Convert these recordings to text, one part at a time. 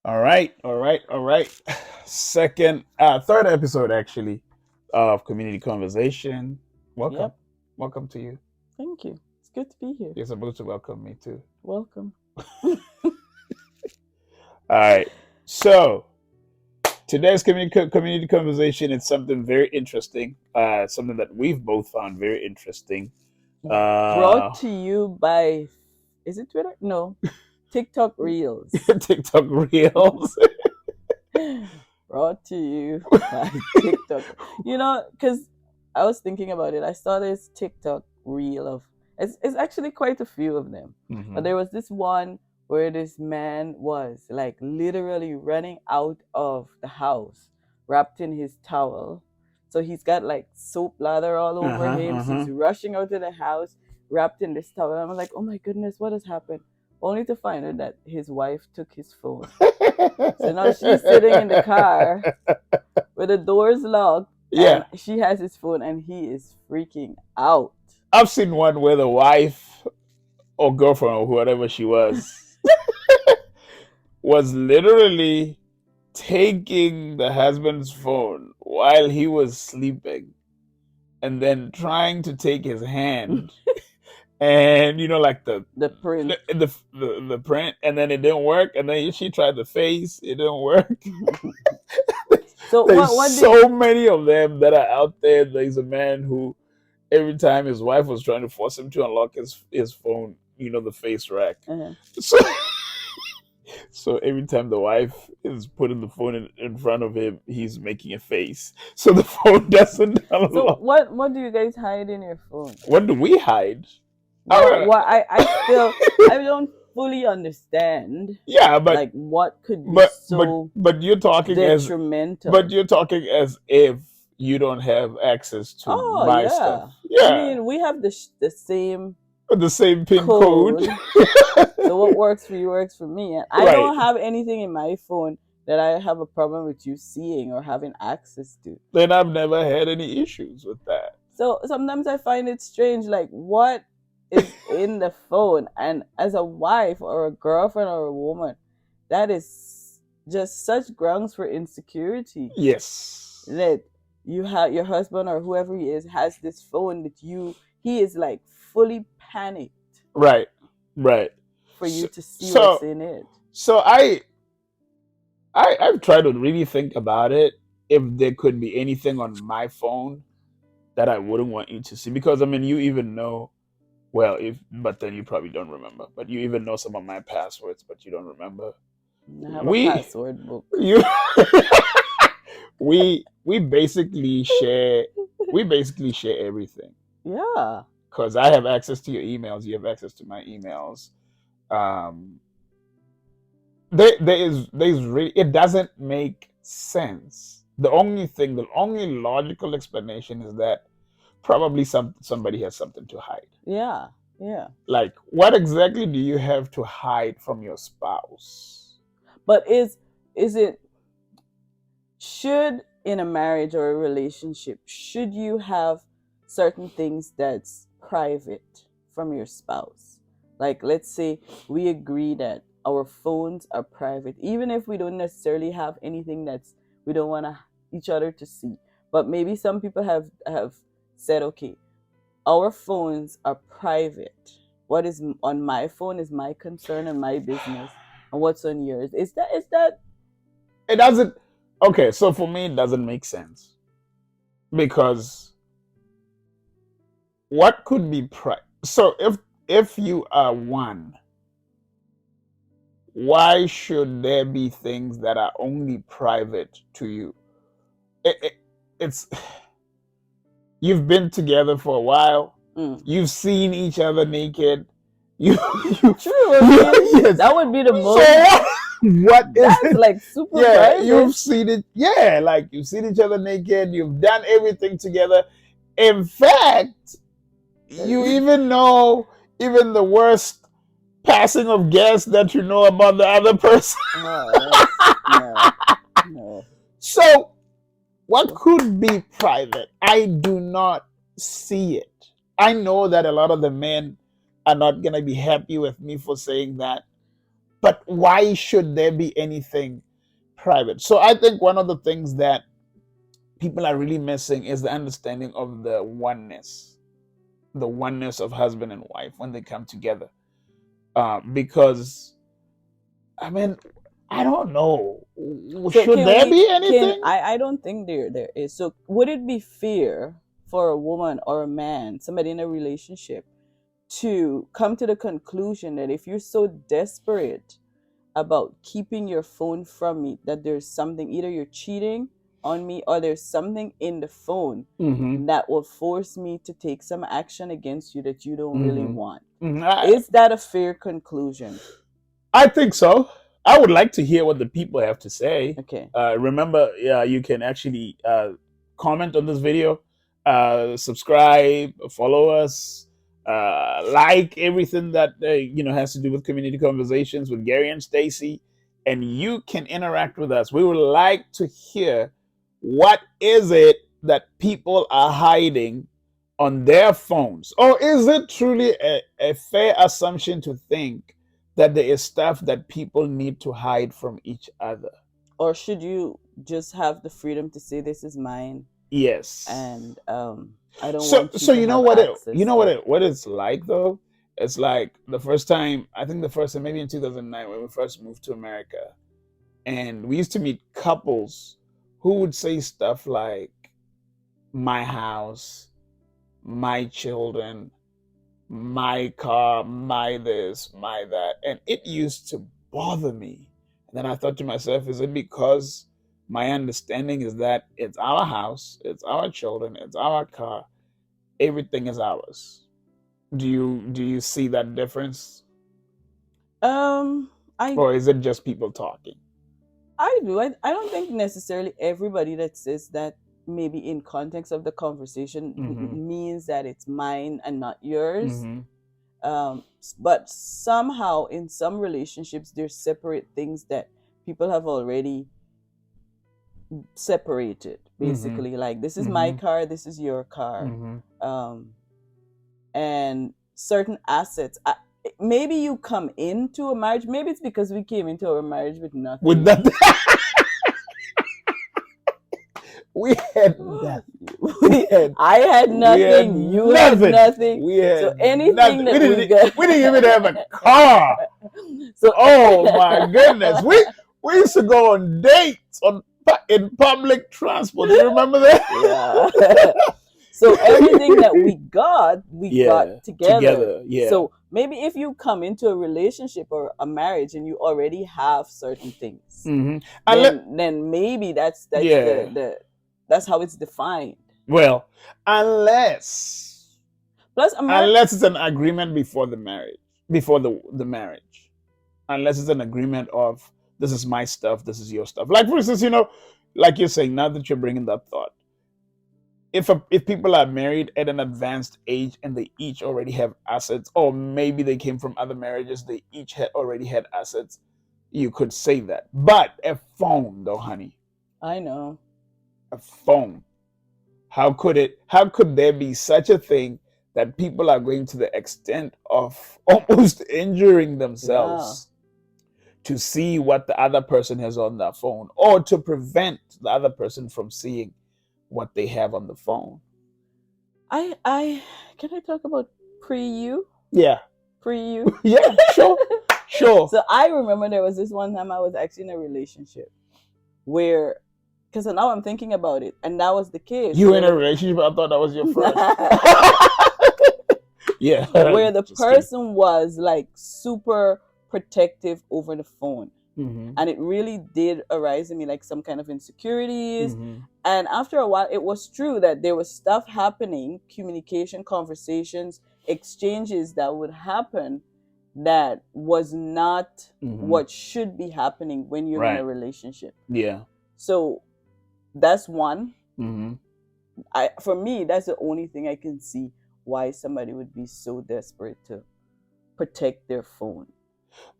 All right. Third episode actually of Community Conversation. Welcome, Yep. welcome to you. Thank you. It's good to be here. You're supposed to welcome me too. Welcome. All right. So today's community conversation is something very interesting. Something that we've both found very interesting. Brought Uh, to you by, is it Twitter? No, TikTok Reels. TikTok reels. Brought to you by TikTok. Because I was thinking about it. I saw this TikTok reel of, it's actually quite a few of them. But Hmm. there was this one where this man was like literally running out of the house wrapped in his towel. So he's got like soap lather all Uh over huh. him. Uh So huh. he's rushing out of the house wrapped in this towel. I'm like, oh my goodness, what has happened? Only to find out that his wife took his phone. So now she's sitting in the car with the doors locked Yeah, and she has his phone and he is freaking out. I've seen one where the wife or girlfriend or whatever she was literally taking the husband's phone while he was sleeping and then trying to take his hand and like the The print. the print, and then it didn't work, and then she tried the face, it didn't work. So There's what did so many of them that are out there. There's a man who every time his wife was trying to force him to unlock his phone, the face rack. uh So so every time the wife is putting the phone in front of him, he's making a face so the phone doesn't so unlock. what do you guys hide in your phone? What do we hide? What Uh, what I still I don't fully understand yeah, but like what could be but but so but you're talking as but detrimental. you're talking as if you don't have access to Oh my stuff. yeah. I Yeah, mean, we have the same the same pin code. code. So what works for you works for me. And I Right. don't have anything in my phone that I have a problem with you seeing or having access to. Then I've never had any issues with that. So sometimes I find it strange, like what is in the phone? And as a wife or a girlfriend or a woman, that is just such grounds for insecurity. Yes. That you have your husband or whoever he is has this phone that he is like fully panicked Right. Right. for you So to see what's so, in it. so I've tried to really think about it, if there could be anything on my phone that I wouldn't want you to see, because I mean you even know, well, if but then you probably don't remember, but you even know some of my passwords, but you don't remember. I have a We password book. you we basically share everything, Yeah. because I have access to your emails, you have access to my emails. Um, there's really, it doesn't make sense. The only logical explanation is that probably somebody has something to hide. Yeah. Yeah. Like, what exactly do you have to hide from your spouse? But is it should in a marriage or a relationship should you have certain things that's private from your spouse, like let's say we agree that our phones are private even if we don't necessarily have anything that's we don't want each other to see, but maybe some people have said, okay, our phones are private. What is on my phone is my concern and my business, and what's on yours is that It doesn't. Okay, so for me, it doesn't make sense, because what could be so if you are one, why should there be things that are only private to you? It, it's You've been together for a while. mm. You've seen each other naked. You, you, True. I mean, yes. that would be the So most. what is That's it? like super Yeah, private. you've seen it. Yeah, like you've seen each other naked. You've done everything together. In fact, you even know even the worst passing of guests that you know about the other person. Oh, that's no, no. So what could be private? I do not see it. I know that a lot of the men are not going to be happy with me for saying that, but why should there be anything private? So I think one of the things that people are really missing is the understanding of the oneness of husband and wife when they come together. Because I mean, I don't know. So Should can there we be can anything? I don't think there is. So would it be fair for a woman or a man, somebody in a relationship, to come to the conclusion that if you're so desperate about keeping your phone from me, that there's something, either you're cheating on me or there's something in the phone Mm-hmm. that will force me to take some action against you that you don't really Mm-hmm. want? Mm-hmm. Is that a fair conclusion? I think so. I would like to hear what the people have to say. Okay. Remember, you can actually comment on this video, subscribe, follow us, like everything that has to do with community conversations with Gary and Stacy, and you can interact with us. We would like to hear what is it that people are hiding on their phones, or is it truly a fair assumption to think that there is stuff that people need to hide from each other? Or should you just have the freedom to say this is mine, Yes. and I don't So want you so to you know have what access to it? what it's like though? It's like the first time, I think the first time maybe in 2009 when we first moved to America, and we used to meet couples who would say stuff like my house, my children, my car, my this, my that. And it used to bother me. And then I thought to myself, is it because my understanding is that it's our house, it's our children, it's our car, everything is ours? Do you see that difference? Um, I Or is it just people talking? I do. I don't think necessarily everybody that says that, maybe in context of the conversation, Mm-hmm. means that it's mine and not yours. Mm-hmm. But somehow in some relationships there's separate things that people have already separated, Mm-hmm. basically, like this is my Mm-hmm. car, this is your car. Mm-hmm. um and certain assets, maybe you come into a marriage, maybe it's because we came into our marriage with With nothing. that, we had nothing. We had I had we had nothing, you had nothing. nothing. We So had anything nothing. that we got, We didn't even have a car. so Oh my goodness. We used to go on dates in public transport. Do you remember yeah. that? So everything that we got Yeah, together. together. Yeah. So maybe if you come into a relationship or a marriage and you already have certain things, Mm-hmm. then maybe that's Yeah. that's how it's defined. Well, unless Plus, unless it's an agreement before the marriage, before the marriage, unless it's an agreement of this is my stuff, this is your stuff. Like for instance, like you're saying, now that you're bringing that thought, if people are married at an advanced age and they each already have assets, or maybe they came from other marriages, they each had already had assets, you could say that. But a phone, though, honey, I know. a phone. How could there be such a thing that people are going to the extent of almost injuring Yeah. themselves to see what the other person has on their phone, or to prevent the other person from seeing what they have on the phone? I can I talk about pre-you? Yeah. Pre-you? Yeah, sure. Sure. So I remember there was this one time I was actually in a relationship where, because now I'm thinking about it, and that was the case You in where a relationship? I thought that was your first. Yeah. where the Just kidding. person was like super protective over the phone. Mm-hmm. And it really did arise in me like some kind of insecurities. Mm-hmm. And after a while, it was true that there was stuff happening, communication, conversations, exchanges that would happen that was not Mm-hmm. what should be happening when you're in a Right. relationship. Yeah. So that's one. Mm-hmm. For me, that's the only thing I can see why somebody would be so desperate to protect their phone.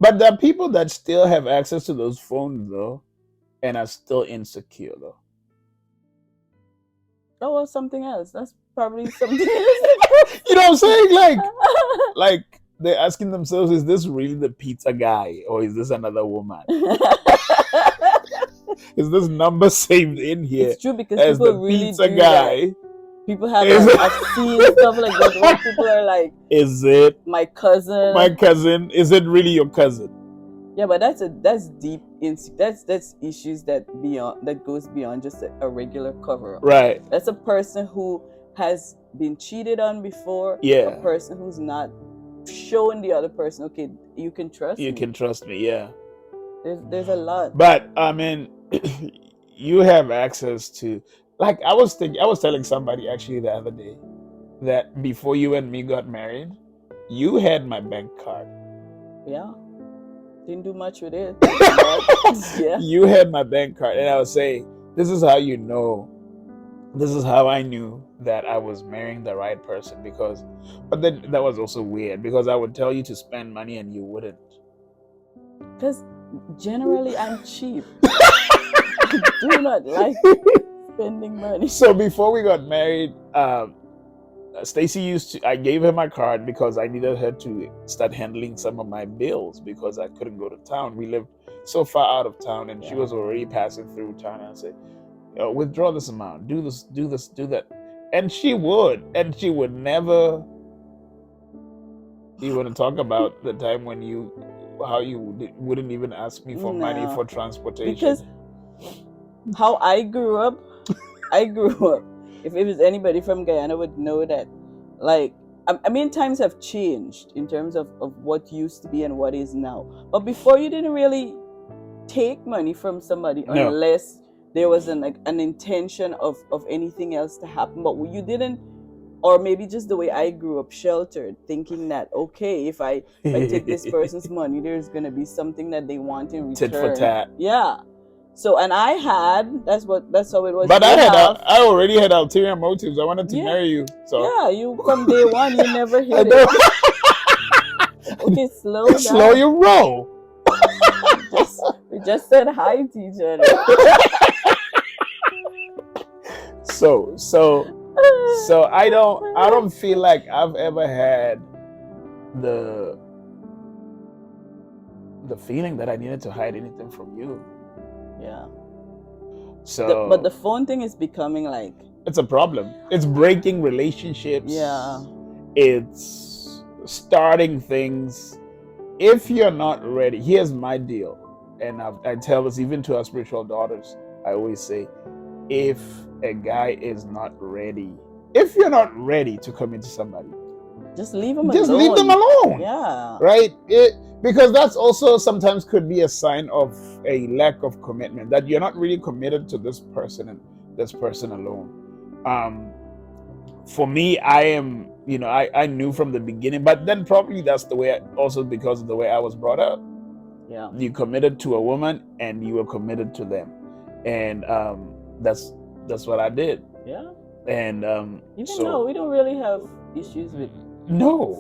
But there are people that still have access to those phones though, and are still insecure though. Oh, well, something else. That's probably something else. You know what I'm saying? Like they're asking themselves, is this really the pizza guy or is this another woman? Is this number saved in here It's true because as people the really pizza do that. guy? People have Is like, I've seen stuff like that where people are like, is it my cousin. my cousin? Is it really your cousin? Yeah, but that's deep that's issues that goes beyond just a regular cover up. Right. That's a person who has been cheated on before. Yeah. A person who's not showing the other person, okay, you can trust me. You can trust me, yeah. There's a lot. But I mean, you have access to, like, I was telling somebody actually the other day that before you and me got married, you had my bank card. Yeah. Didn't do much with it. But, yeah. You had my bank card, and I would say, this is how you know. This is how I knew that I was marrying the right person, but then that was also weird because I would tell you to spend money and you wouldn't. Because generally I'm cheap. I do not like spending money. So before we got married, Stacy I gave her my card because I needed her to start handling some of my bills because I couldn't go to town. We lived so far out of town, and she was already passing through town. And I said, withdraw this amount, do this, do that. And she would never. You want to talk about the time when how you wouldn't even ask me for money for transportation? Because how I grew up, if it was anybody from Guyana would know that, like, I mean, times have changed in terms of what used to be and what is now. But before, you didn't really take money from somebody unless there was an intention of anything else to happen. But you didn't, or maybe just the way I grew up, sheltered, thinking that, okay, if I take this person's money, there's going to be something that they want in return. Tit for tat. Yeah. So, and I had, that's how it was. But I already had ulterior motives. I wanted to marry you. So yeah, you from day one, you never hit it. Okay, slow down. Slow your roll. We just said hi to each other. So I don't feel like I've ever had the feeling that I needed to hide anything from you. Yeah. So but the phone thing is becoming like, it's a problem. It's breaking relationships. Yeah. It's starting things. If you're not ready, here's my deal. And I tell this even to our spiritual daughters. I always say, if a guy is not ready, if you're not ready to commit to somebody, just leave them alone. Leave them alone. Yeah. Right? Because that's also sometimes could be a sign of a lack of commitment, that you're not really committed to this person and this person alone. For me, I am, I knew from the beginning, but then probably that's the way, also because of the way I was brought up. Yeah. You committed to a woman and you were committed to them. And that's what I did. Yeah. And even though we don't really have issues with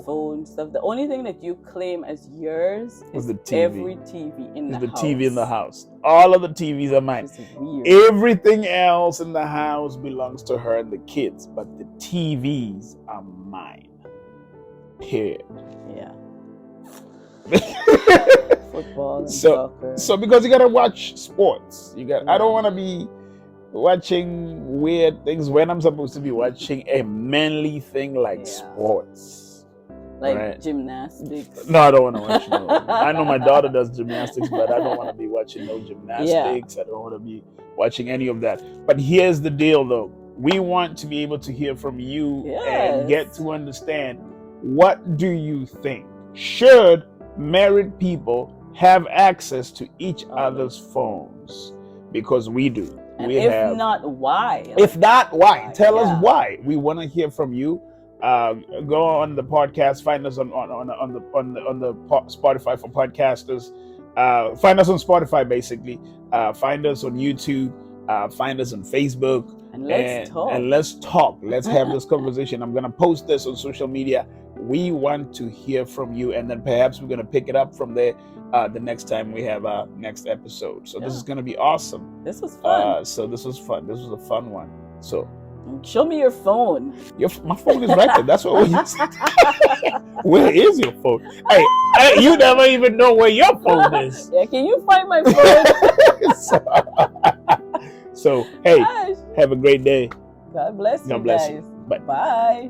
phone stuff, the only thing that you claim as yours is the TV. Every TV in the house. The TV in the house. All of the TVs are mine. Everything else in the house belongs to her and the kids, but the TVs are mine. Period. Yeah. Football and soccer. So because you gotta watch sports, I don't want to be watching weird things when I'm supposed to be watching a manly thing like sports, like gymnastics. No, I don't want to watch no. I know my daughter does gymnastics, but I don't want to be watching no gymnastics. I don't want to be watching any of that. But here's the deal, though. We want to be able to hear from you and get to understand, what do you think? Should married people have access to each other's phones? Because we do. And if not, why? If not, why? Tell us why. We want to hear from you. Go on the podcast. Find us on the Spotify for podcasters. Find us on Spotify, basically. Find us on YouTube. Find us on Facebook. And let's talk. And let's talk. Let's have this conversation. I'm gonna post this on social media. We want to hear from you, and then perhaps we're gonna pick it up from there. The next time we have our next episode. So this is going to be awesome. This was fun. This was fun. This was a fun one. So Show me your phone. My phone is right there. That's what we used. Where is your phone? Hey, you never even know where your phone is. Yeah, can you find my phone? So, hey, Gosh. have a great day. God bless you God bless you. guys. Bye. Bye.